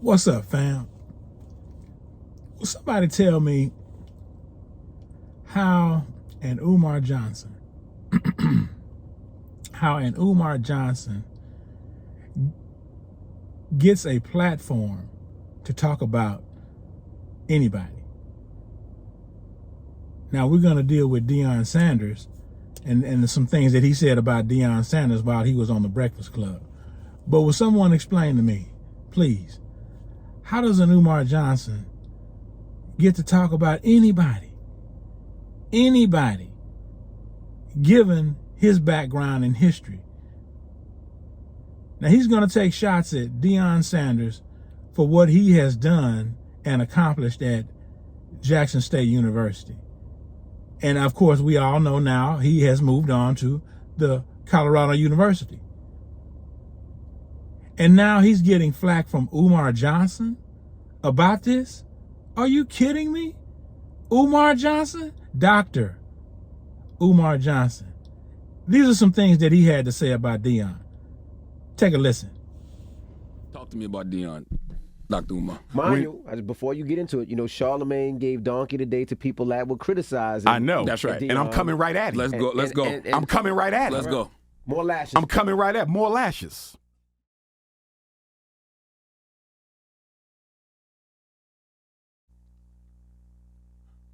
What's up, fam? Will somebody tell me how an Umar Johnson, gets a platform to talk about anybody? Now, we're going to deal with Deion Sanders and some things that he said about Deion Sanders while he was on the Breakfast Club. But will someone explain to me, please, how does an Umar Johnson get to talk about anybody, given his background and history? Now, he's going to take shots at Deion Sanders for what he has done and accomplished at Jackson State University. And of course, we all know now he has moved on to the Colorado University. And now he's getting flack from Umar Johnson about this? Are you kidding me? Umar Johnson? Dr. Umar Johnson. These are some things that he had to say about Deion. Take a listen. Talk to me about Deion, Dr. Umar. Mind you, before you get into it, Charlemagne gave Donkey today to people that would criticize him. I know. That's right. And I'm coming right at him. Let's go. Let's go. I'm coming right at him. Let's go. More lashes. I'm coming right at more lashes.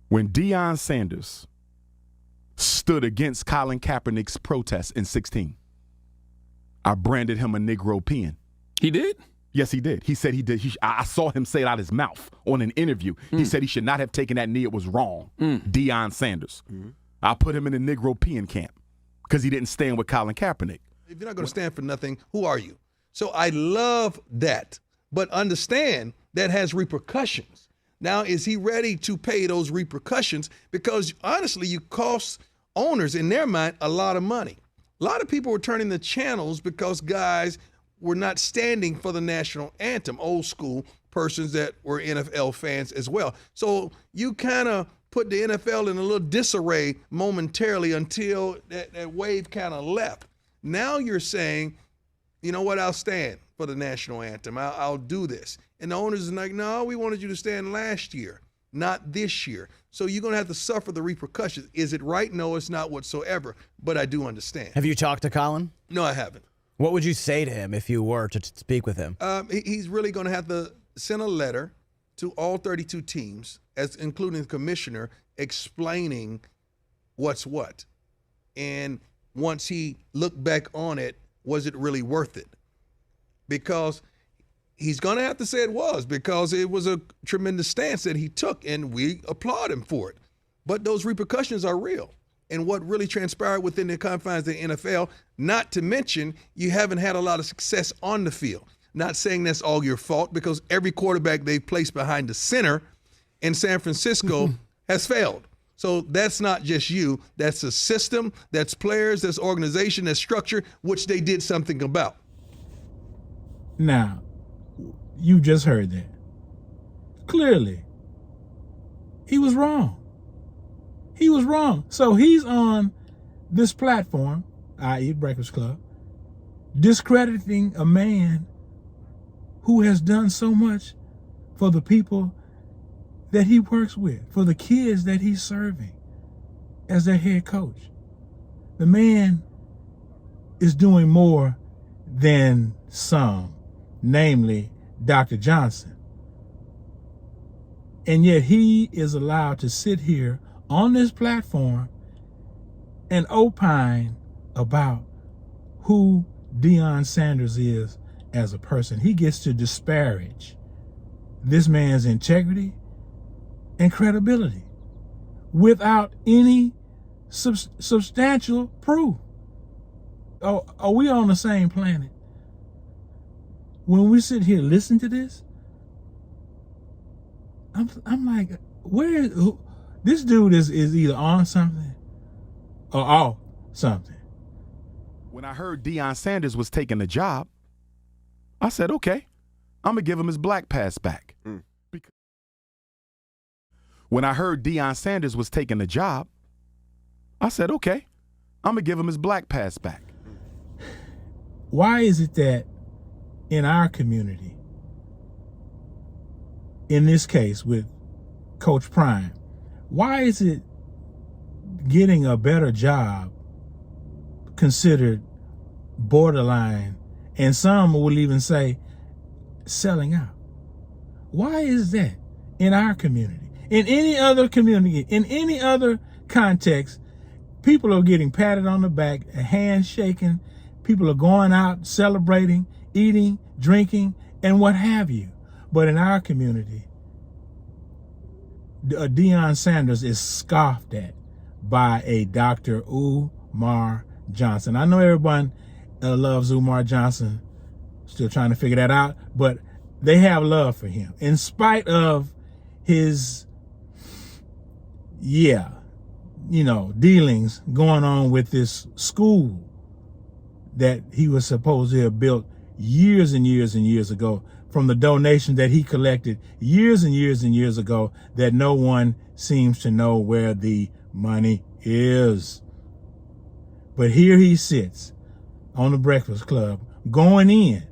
When Deion Sanders stood against Colin Kaepernick's protest in 2016, I branded him a Negro peon. He did? Yes, he did. He said he did. I saw him say it out of his mouth on an interview. He said he should not have taken that knee. It was wrong. Deion Sanders. I put him in the Negro peon camp because he didn't stand with Colin Kaepernick. If you're not going to stand for nothing, who are you? So I love that, but understand that has repercussions. Now, is he ready to pay those repercussions? Because honestly, you cost owners in their mind a lot of money. A lot of people were turning the channels because guys were not standing for the national anthem, old school persons that were NFL fans as well. So you kind of put the NFL in a little disarray momentarily until that wave kind of left. Now you're saying, you know what, I'll stand for the national anthem. I'll do this. And the owners are like, no, we wanted you to stand last year, not this year. So you're going to have to suffer the repercussions. Is it right? No, it's not whatsoever. But I do understand. Have you talked to Colin? No, I haven't. What would you say to him if you were to speak with him? He's really going to have to send a letter to all 32 teams, including the commissioner, explaining what's what. And once he looked back on it, was it really worth it? Because he's going to have to say it was, because it was a tremendous stance that he took, and we applaud him for it. But those repercussions are real. And what really transpired within the confines of the NFL, not to mention you haven't had a lot of success on the field. Not saying that's all your fault, because every quarterback they've placed behind the center in San Francisco has failed. So that's not just you. That's a system, that's players, that's organization, that's structure, which they did something about. Now, you just heard that. Clearly, he was wrong. He was wrong. So he's on this platform, i.e. Breakfast Club, discrediting a man who has done so much for the people that he works with, for the kids that he's serving as their head coach. The man is doing more than some, namely Dr. Johnson. And yet he is allowed to sit here on this platform and opine about who Deion Sanders is as a person. He gets to disparage this man's integrity and credibility without any substantial proof. Oh, are we on the same planet? When we sit here listen to this, I'm like, this dude is either on something or off something. When I heard Deion Sanders was taking the job, I said, okay, I'm going to give him his black pass back. When I heard Deion Sanders was taking the job, I said, okay, I'm going to give him his black pass back. Why is it that in our community, in this case with Coach Prime, why is it getting a better job considered borderline, and some will even say selling out? Why is that in our community? In any other community, in any other context, people are getting patted on the back, a hand shaking, people are going out celebrating, eating, drinking, and what have you. But in our community, Deion Sanders is scoffed at by a Dr. Umar Johnson. I know everyone loves Umar Johnson, still trying to figure that out, but they have love for him. In spite of his, dealings going on with this school that he was supposed to have built years and years and years ago from the donation that he collected years and years and years ago, that no one seems to know where the money is. But here he sits on the Breakfast Club going in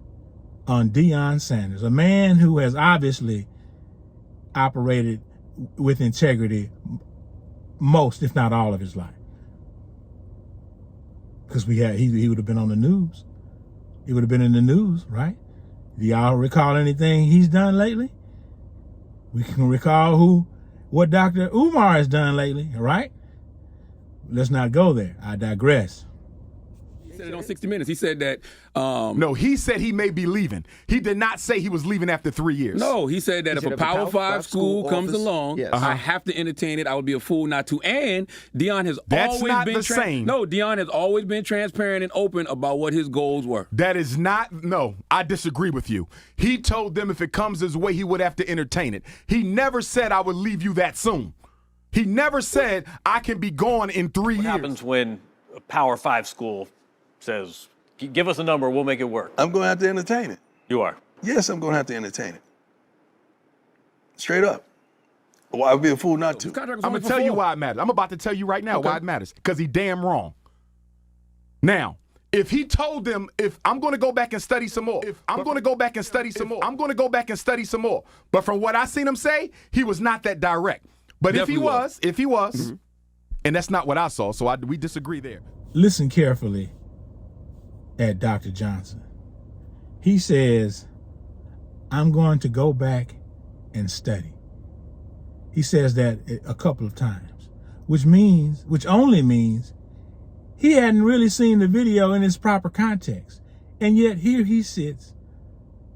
on Deion Sanders, a man who has obviously operated with integrity most, if not all, of his life. Because he would have been on the news. He would have been in the news, right? Do y'all recall anything he's done lately? We can recall what Dr. Umar has done lately, right? Let's not go there. I digress. He said it on 60 Minutes. He said that. No, he said he may be leaving. He did not say he was leaving after 3 years. No, he said that if a Power 5 school comes office, along, yes. I have to entertain it. I would be a fool not to. And Deion has That's always not been the same. No, Deion has always been transparent and open about what his goals were. That is not, no, I disagree with you. He told them if it comes his way, he would have to entertain it. He never said I would leave you that soon. He never said I can be gone in 3 years. What happens when a Power 5 school says, give us a number, we'll make it work? I'm going to have to entertain it. You are. Yes, I'm going to have to entertain it. Straight up. Well, I'd be a fool not to. His contract was I'm only going to tell you for 4. why it matters. I'm about to tell you right now why it matters. Because he damn wrong. Now, if he told them, if I'm going to go back and study some more, I'm going to go back and study some more. But from what I seen him say, he was not that direct. But if he was, and that's not what I saw, so we disagree there. Listen carefully at Dr. Johnson. He says, I'm going to go back and study. He says that a couple of times, which only means he hadn't really seen the video in its proper context. And yet here he sits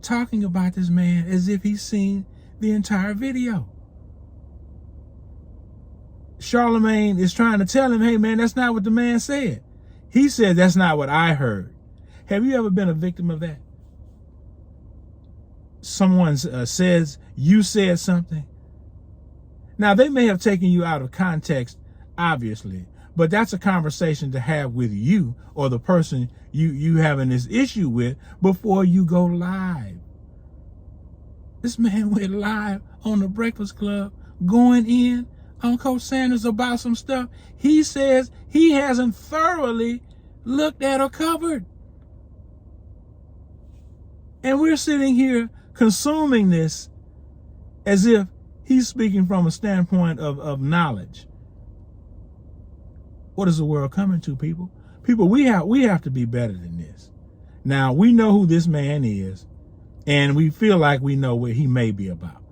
talking about this man as if he's seen the entire video. Charlemagne is trying to tell him, hey man, that's not what the man said. He said, that's not what I heard. Have you ever been a victim of that? Someone says you said something. Now, they may have taken you out of context, obviously, but that's a conversation to have with you or the person you having this issue with before you go live. This man went live on the Breakfast Club going in on Coach Sanders about some stuff he says he hasn't thoroughly looked at or covered. And we're sitting here consuming this as if he's speaking from a standpoint of knowledge. What is the world coming to, people? People, we have to be better than this. Now, we know who this man is, and we feel like we know what he may be about.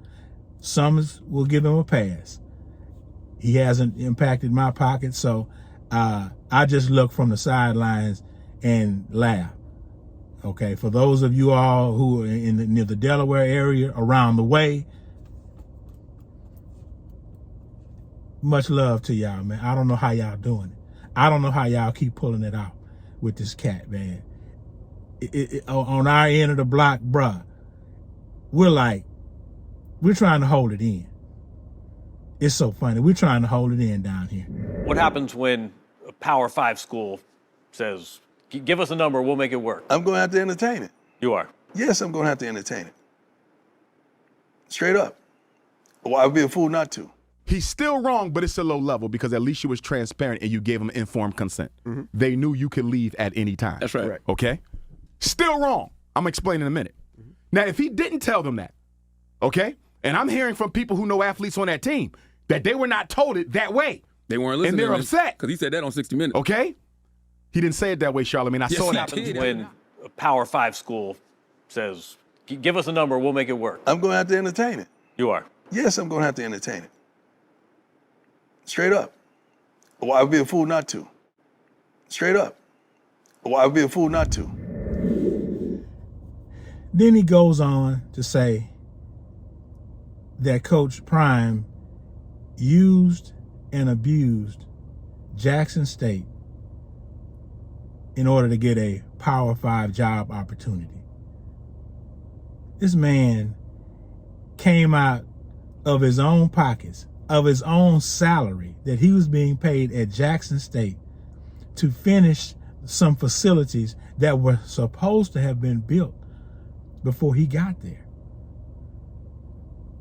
Some will give him a pass. He hasn't impacted my pocket, so I just look from the sidelines and laugh. Okay, for those of you all who are near the Delaware area, around the way, much love to y'all, man. I don't know how y'all doing it. I don't know how y'all keep pulling it out with this cat, man. On our end of the block, bruh, we're trying to hold it in. It's so funny. We're trying to hold it in down here. What happens when a Power 5 school says, give us a number, we'll make it work? I'm going to have to entertain it. You are. Yes, I'm going to have to entertain it. Straight up. Well, I'd be a fool not to. He's still wrong, but it's a low level because at least you was transparent and you gave him informed consent. Mm-hmm. They knew you could leave at any time. That's right. Okay? Still wrong. I'm explaining in a minute. Mm-hmm. Now, if he didn't tell them that, okay, And I'm hearing from people who know athletes on that team that they were not told it that way. They weren't listening. And they're upset. Because he said that on 60 Minutes. Okay? He didn't say it that way, Charlamagne. I Yes, saw he that. did. When a Power 5 school says, give us a number, we'll make it work. I'm going to have to entertain it. You are. Yes, I'm going to have to entertain it. Straight up. Well, I would be a fool not to. Straight up. Well, I would be a fool not to. Then he goes on to say that Coach Prime used and abused Jackson State in order to get a Power 5 job opportunity. This man came out of his own pockets, of his own salary that he was being paid at Jackson State to finish some facilities that were supposed to have been built before he got there.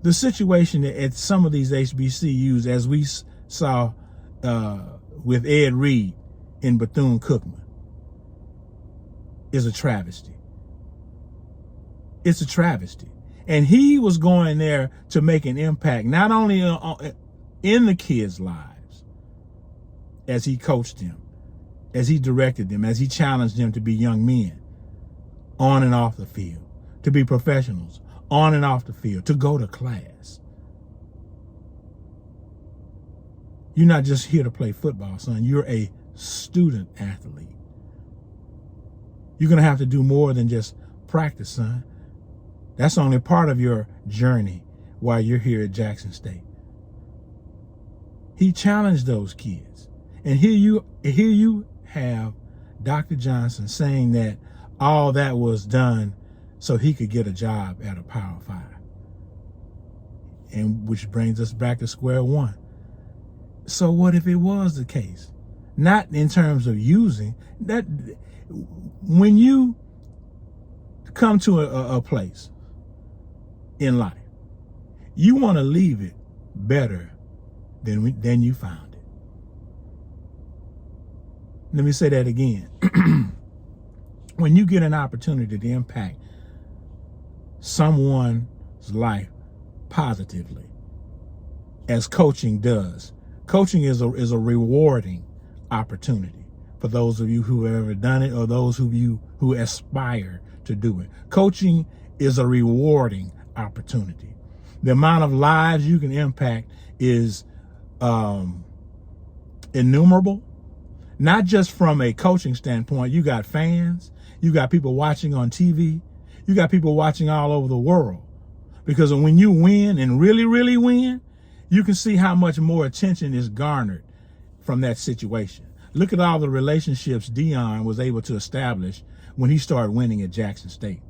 The situation at some of these HBCUs, as we saw with Ed Reed in Bethune-Cookman, is a travesty. It's a travesty. And he was going there to make an impact, not only in the kids' lives, as he coached them, as he directed them, as he challenged them to be young men on and off the field, to be professionals on and off the field, to go to class. You're not just here to play football, son. You're a student athlete. You're going to have to do more than just practice, son. That's only part of your journey while you're here at Jackson State. He challenged those kids. And here you have Dr. Johnson saying that all that was done so he could get a job at a Power 5. And which brings us back to square one. So what if it was the case? Not in terms of using that. When you come to a place in life, you want to leave it better than you found it. Let me say that again. When you get an opportunity to impact someone's life positively, as coaching does, coaching is a rewarding opportunity for those of you who have ever done it or those of you who aspire to do it. Coaching is a rewarding opportunity. The amount of lives you can impact is innumerable. Not just from a coaching standpoint. You got fans, you got people watching on TV, you got people watching all over the world. Because when you win and really, really win, you can see how much more attention is garnered from that situation. Look at all the relationships Deion was able to establish when he started winning at Jackson State.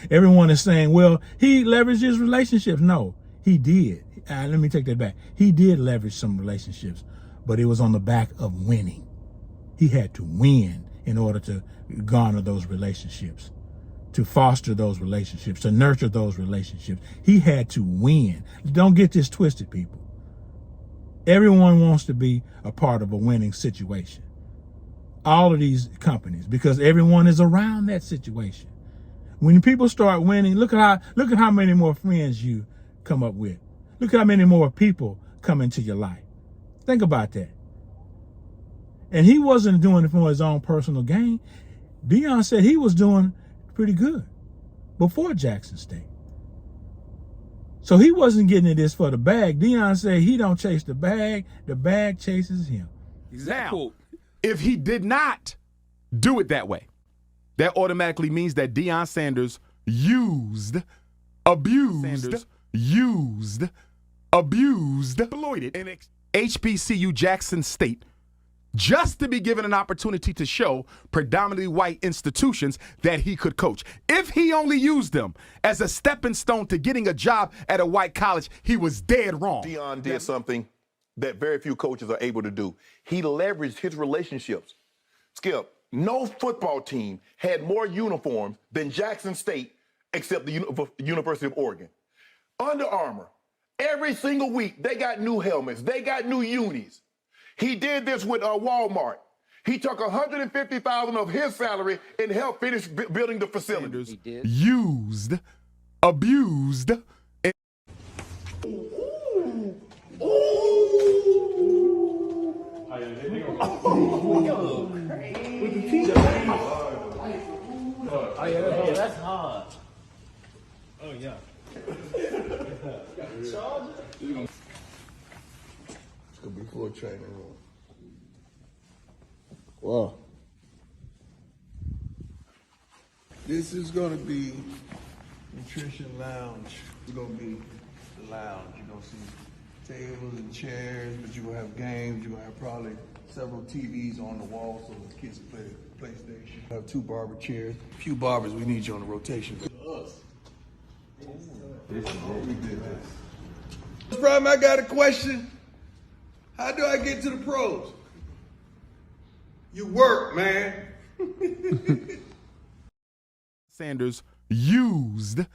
Everyone is saying, well, he leveraged his relationships. No, he did. Let me take that back. He did leverage some relationships, but it was on the back of winning. He had to win in order to garner those relationships, to foster those relationships, to nurture those relationships. He had to win. Don't get this twisted, people. Everyone wants to be a part of a winning situation. All of these companies, because everyone is around that situation. When people start winning, look at how many more friends you come up with. Look at how many more people come into your life. Think about that. And he wasn't doing it for his own personal gain. Deion said he was doing pretty good before Jackson State. So he wasn't getting this for the bag. Deion said he don't chase the bag chases him. Exactly. Now, if he did not do it that way, that automatically means that Deion Sanders abused, exploited in HBCU Jackson State just to be given an opportunity to show predominantly white institutions that he could coach. If he only used them as a stepping stone to getting a job at a white college, he was dead wrong. Deion did something that very few coaches are able to do. He leveraged his relationships. Skip, no football team had more uniforms than Jackson State except the University of Oregon. Under Armour, every single week, they got new helmets. They got new unis. He did this with Walmart. He took $150,000 of his salary and helped finish building the facilities. Abused, It's gonna be full training room. Whoa. This is gonna be nutrition lounge. It's gonna be the lounge. You're gonna see tables and chairs, but you're gonna have games. You're gonna have probably several TVs on the wall so the kids can play PlayStation. You have 2 barber chairs. A few barbers, we need you on the rotation. We did this. Prime, I got a question. How do I get to the pros? You work, man. Sanders used,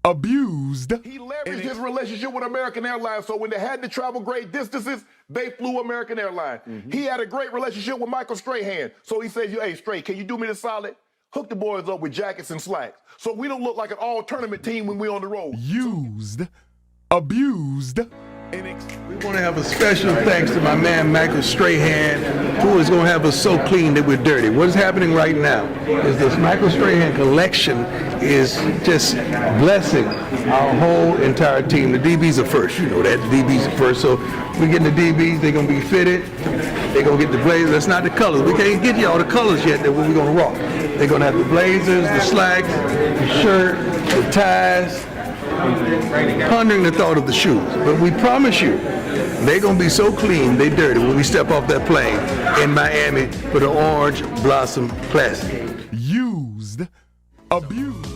abused. He leveraged his relationship with American Airlines, so when they had to travel great distances, they flew American Airlines. He had a great relationship with Michael Strahan, so he said, hey, Stray, can you do me the solid? Hook the boys up with jackets and slacks, so we don't look like an all-tournament team when we're on the road. Used, abused, We want to have a special thanks to my man Michael Strahan, who is going to have us so clean that we're dirty. What is happening right now is this Michael Strahan collection is just blessing our whole entire team. The DBs are first, you know that. The DBs are first. So we're getting the DBs, they're going to be fitted. They're going to get the blazers. That's not the colors. We can't get you all the colors yet that we're going to rock. They're going to have the blazers, the slacks, the shirt, the ties, pondering the thought of the shoes. But we promise you, they're going to be so clean, they dirty when we step off that plane in Miami for the Orange Blossom Classic. used, abused.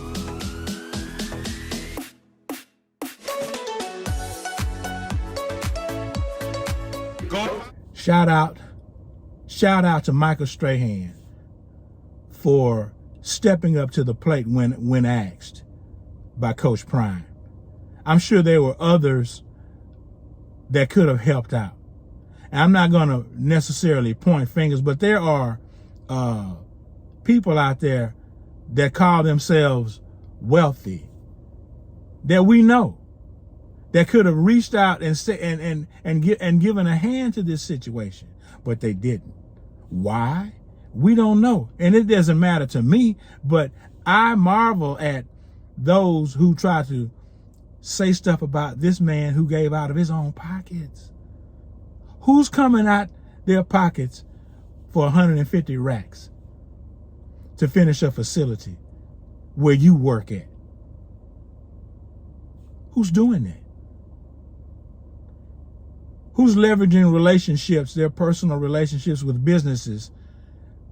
Shout out to Michael Strahan for stepping up to the plate when asked by Coach Prime. I'm sure there were others that could have helped out. And I'm not going to necessarily point fingers, but there are people out there that call themselves wealthy that we know that could have reached out and given a hand to this situation, but they didn't. Why? We don't know. And it doesn't matter to me, but I marvel at those who try to say stuff about this man who gave out of his own pockets. Who's coming out their pockets for 150 racks to finish a facility where you work at? Who's doing that? Who's leveraging relationships, their personal relationships with businesses,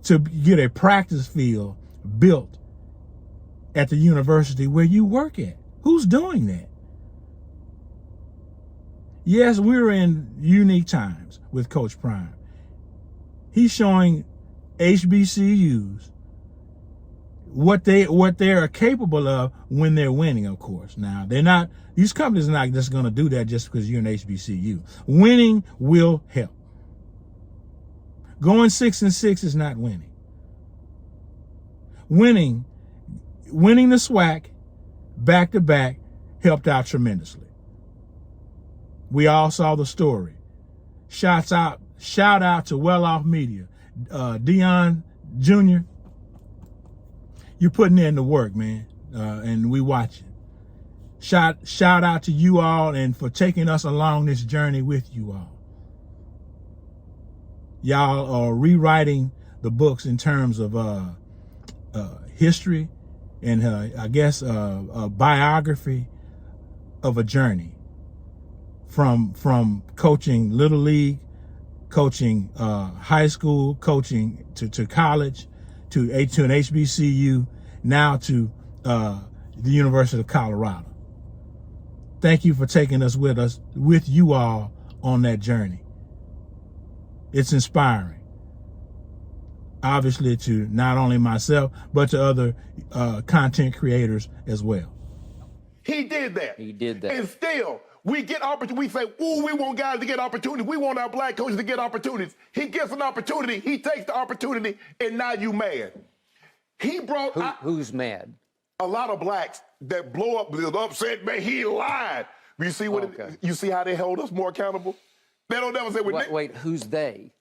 to get a practice field built at the university where you work at? Who's doing that? Yes, we're in unique times with Coach Prime. He's showing HBCUs what they are capable of when they're winning, of course. Now, these companies are not just going to do that just because you're an HBCU. Winning will help. Going 6-6 is not winning. Winning the SWAC back-to-back helped out tremendously. We all saw the story. Shout out to Well Off Media. Dion Jr., you're putting in the work, man, and we watching. Shout out to you all and for taking us along this journey with you all. Y'all are rewriting the books in terms of history and I guess a biography of a journey from coaching Little League, coaching high school, coaching to college, to an HBCU, now to the University of Colorado. Thank you for taking us with you all on that journey. It's inspiring, obviously, to not only myself, but to other content creators as well. He did that. He did that. And still, we get opportunities. We say, ooh, we want guys to get opportunities. We want our black coaches to get opportunities. He gets an opportunity. He takes the opportunity, and now you mad. He brought Who's mad? a lot of blacks that blow up, they're upset, man, he lied. You see you see how they held us more accountable? They don't never say, Wait, who's they?